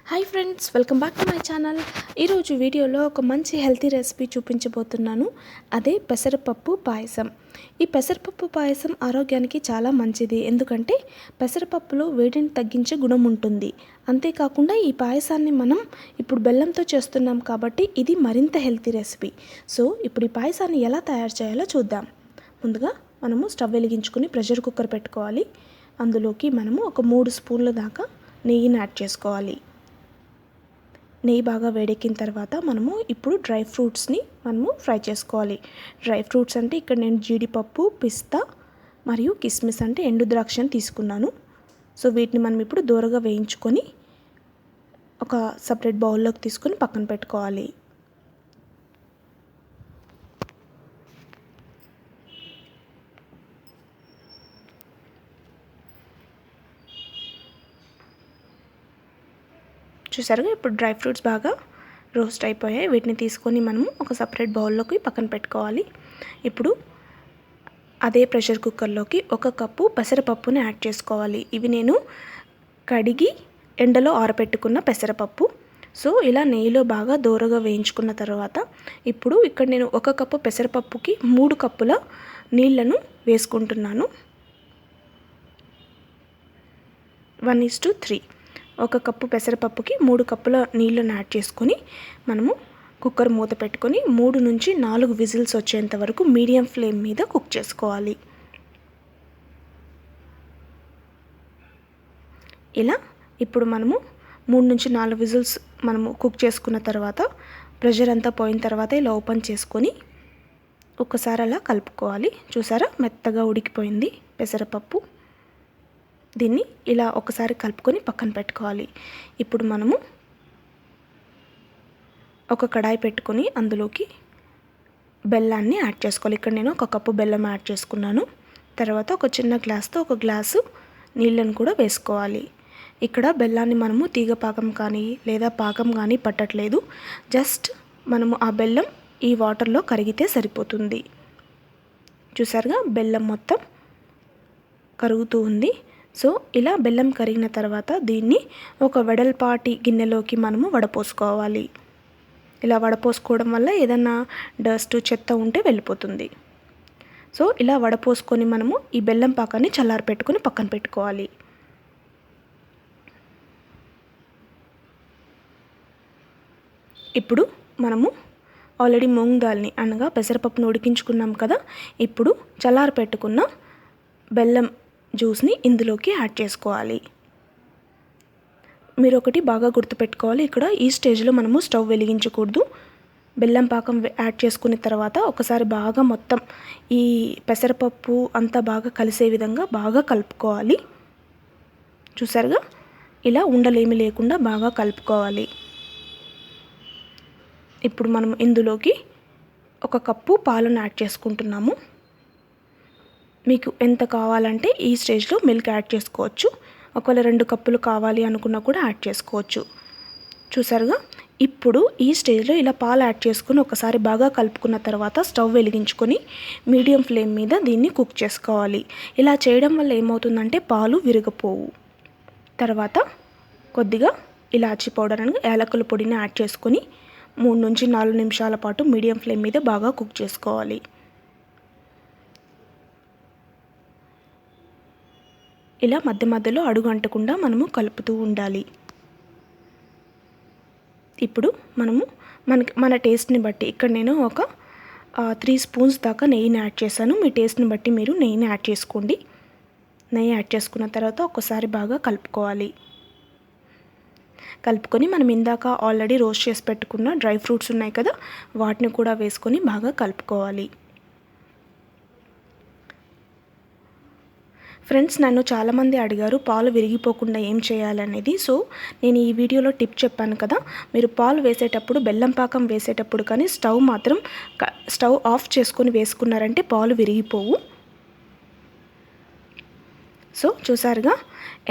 Hi friends, welcome back to my channel. ఈరోజు వీడియోలో ఒక మంచి హెల్తీ రెసిపీ చూపించబోతున్నాను. అదే పెసరపప్పు పాయసం. ఈ పెసరపప్పు పాయసం ఆరోగ్యానికి చాలా మంచిది. ఎందుకంటే పెసరపప్పులో వేడిని తగ్గించే గుణం ఉంటుంది. అంతేకాకుండా ఈ పాయసాన్ని మనం ఇప్పుడు బెల్లంతో చేస్తున్నాం కాబట్టి ఇది మరింత హెల్తీ రెసిపీ. సో ఇప్పుడు ఈ పాయసాన్ని ఎలా తయారు చేయాలో చూద్దాం. ముందుగా మనము స్టవ్ వెలిగించుకొని ప్రెషర్ కుక్కర్ పెట్టుకోవాలి. అందులోకి మనము ఒక 3 స్పూన్ల దాకా నెయ్యిని యాడ్ చేసుకోవాలి. నెయ్యి బాగా వేడెక్కిన తర్వాత మనము ఇప్పుడు డ్రై ఫ్రూట్స్ని ఫ్రై చేసుకోవాలి. డ్రై ఫ్రూట్స్ అంటే ఇక్కడ నేను జీడిపప్పు, పిస్తా మరియు కిస్మిస్ అంటే ఎండు ద్రాక్షని తీసుకున్నాను. సో వీటిని మనం ఇప్పుడు దూరగా వేయించుకొని ఒక సపరేట్ బౌల్లోకి తీసుకొని పక్కన పెట్టుకోవాలి. చూసారుగా ఇప్పుడు డ్రై ఫ్రూట్స్ బాగా రోస్ట్ అయిపోయాయి. వీటిని తీసుకొని మనము ఒక సపరేట్ బౌల్లోకి పక్కన పెట్టుకోవాలి. ఇప్పుడు అదే ప్రెషర్ కుక్కర్లోకి 1 కప్పు పెసరపప్పుని యాడ్ చేసుకోవాలి. ఇవి నేను కడిగి ఎండలో ఆరబెట్టుకున్న పెసరపప్పు. సో ఇలా నెయ్యిలో బాగా దోరగా వేయించుకున్న తర్వాత ఇప్పుడు ఇక్కడ నేను 1 కప్పు పెసరపప్పుకి 3 కప్పుల నీళ్లను వేసుకుంటున్నాను. 1:3. 1 కప్పు పెసరపప్పుకి 3 కప్పుల నీళ్ళను యాడ్ చేసుకొని మనము కుక్కర్ మూత పెట్టుకొని 3 నుంచి 4 విజిల్స్ వచ్చేంత వరకు మీడియం ఫ్లేమ్ మీద కుక్ చేసుకోవాలి. ఇలా ఇప్పుడు మనము 3 నుంచి 4 విజిల్స్ మనము కుక్ చేసుకున్న తర్వాత ప్రెషర్ అంతా పోయిన తర్వాత ఇలా ఓపెన్ చేసుకొని ఒకసారి అలా కలుపుకోవాలి. చూసారా, మెత్తగా ఉడికిపోయింది పెసరపప్పు. దీన్ని ఇలా ఒకసారి కలుపుకొని పక్కన పెట్టుకోవాలి. ఇప్పుడు మనము ఒక కడాయి పెట్టుకొని అందులోకి బెల్లాన్ని యాడ్ చేసుకోవాలి. ఇక్కడ నేను 1 కప్పు బెల్లం యాడ్ చేసుకున్నాను. తర్వాత ఒక చిన్న గ్లాస్తో 1 గ్లాసు నీళ్ళను కూడా వేసుకోవాలి. ఇక్కడ బెల్లాన్ని మనము తీగ పాకం కానీ లేదా పాకం కానీ పట్టట్లేదు. జస్ట్ మనము ఆ బెల్లం ఈ వాటర్లో కరిగితే సరిపోతుంది. చూసారుగా, బెల్లం మొత్తం కరుగుతూ ఉంది. సో ఇలా బెల్లం కరిగిన తర్వాత దీన్ని ఒక వెడల్పాటి గిన్నెలోకి మనము వడపోసుకోవాలి. ఇలా వడపోసుకోవడం వల్ల ఏదన్నా డస్ట్, చెత్త ఉంటే వెళ్ళిపోతుంది. సో ఇలా వడపోసుకొని మనము ఈ బెల్లం పాకాన్ని చల్లారి పెట్టుకొని పక్కన పెట్టుకోవాలి. ఇప్పుడు మనము ఆల్రెడీ మూంగ్ దాల్ని అనగా పెసరపప్పును ఉడికించుకున్నాం కదా. ఇప్పుడు చల్లారి పెట్టుకున్న బెల్లం జ్యూస్ని ఇందులోకి యాడ్ చేసుకోవాలి. మీరు ఒకటి బాగా గుర్తుపెట్టుకోవాలి, ఇక్కడ ఈ స్టేజ్లో మనము స్టవ్ వెలిగించకూడదు. బెల్లం పాకం యాడ్ చేసుకున్న తర్వాత ఒకసారి బాగా మొత్తం ఈ పెసరపప్పు అంతా బాగా కలిసే విధంగా బాగా కలుపుకోవాలి. చూసారుగా, ఇలా ఉండలేమి లేకుండా బాగా కలుపుకోవాలి. ఇప్పుడు మనం ఇందులోకి 1 కప్పు పాలను యాడ్ చేసుకుంటున్నాము. మీకు ఎంత కావాలంటే ఈ స్టేజ్లో మిల్క్ యాడ్ చేసుకోవచ్చు. ఒకవేళ 2 కప్పులు కావాలి అనుకున్నా కూడా యాడ్ చేసుకోవచ్చు. చూసారుగా, ఇప్పుడు ఈ స్టేజ్లో ఇలా పాలు యాడ్ చేసుకుని ఒకసారి బాగా కలుపుకున్న తర్వాత స్టవ్ వెలిగించుకొని మీడియం ఫ్లేమ్ మీద దీన్ని కుక్ చేసుకోవాలి. ఇలా చేయడం వల్ల ఏమవుతుందంటే పాలు విరగపోవు. తర్వాత కొద్దిగా ఇలాచీ పౌడర్ అని యాలకుల పొడిని యాడ్ చేసుకొని 3 నుంచి 4 నిమిషాల పాటు మీడియం ఫ్లేమ్ మీద బాగా కుక్ చేసుకోవాలి. ఇలా మధ్య మధ్యలో అడుగు అంటకుండా మనము కలుపుతూ ఉండాలి. ఇప్పుడు మనము మన టేస్ట్ని బట్టి ఇక్కడ నేను ఒక 3 స్పూన్స్ దాకా నెయ్యిని యాడ్ చేశాను. మీ టేస్ట్ని బట్టి మీరు నెయ్యిని యాడ్ చేసుకోండి. నెయ్యి యాడ్ చేసుకున్న తర్వాత ఒకసారి బాగా కలుపుకోవాలి. కలుపుకొని మనం ఇందాక ఆల్రెడీ రోస్ట్ చేసి పెట్టుకున్న డ్రై ఫ్రూట్స్ ఉన్నాయి కదా, వాటిని కూడా వేసుకొని బాగా కలుపుకోవాలి. ఫ్రెండ్స్, నన్ను చాలామంది అడిగారు పాలు విరిగిపోకుండా ఏం చేయాలనేది. సో నేను ఈ వీడియోలో టిప్ చెప్పాను కదా, మీరు పాలు వేసేటప్పుడు బెల్లం పాకం వేసేటప్పుడు కానీ స్టవ్ ఆఫ్ చేసుకొని వేసుకున్నారంటే పాలు విరిగిపోవు. సో చూసారుగా,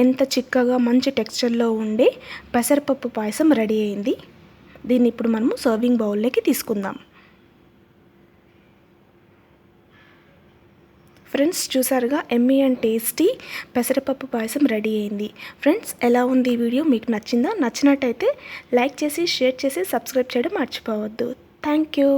ఎంత చిక్కగా మంచి టెక్స్చర్లో ఉండే పెసరపప్పు పాయసం రెడీ అయింది. దీన్ని ఇప్పుడు మనము సర్వింగ్ బౌల్లోకి తీసుకుందాం. ఫ్రెండ్స్ చూసారుగా ఎమ్మీ అండ్ టేస్టీ పెసరపప్పు పాయసం రెడీ అయింది. ఫ్రెండ్స్ ఎలా ఉంది ఈ వీడియో మీకు నచ్చిందా? నచ్చినట్టయితే లైక్ చేసి షేర్ చేసి సబ్స్క్రైబ్ చేయడం మర్చిపోవద్దు. Thank you.